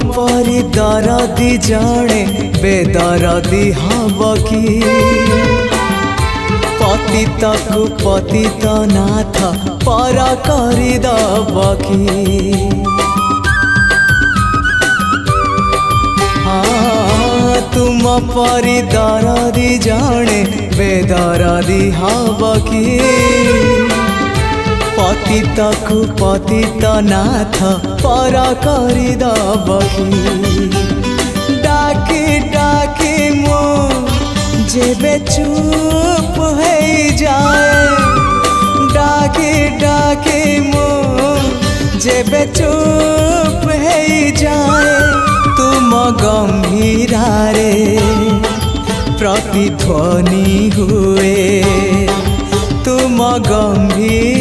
परी दरदी जड़े बेदरदी हब कि पतित को पतित नाथ पर करदब कि तुम परी दरदी जड़े बेदरदी हब कि पतित को पतित नाथ पर करदब कि डाकी डाकी मो जेबे चुप हो जाए डाकी डाकी मो जेबे चुप हो जाए तुम गंभीरारे प्रतिध्वनि हुए तुम गंभीर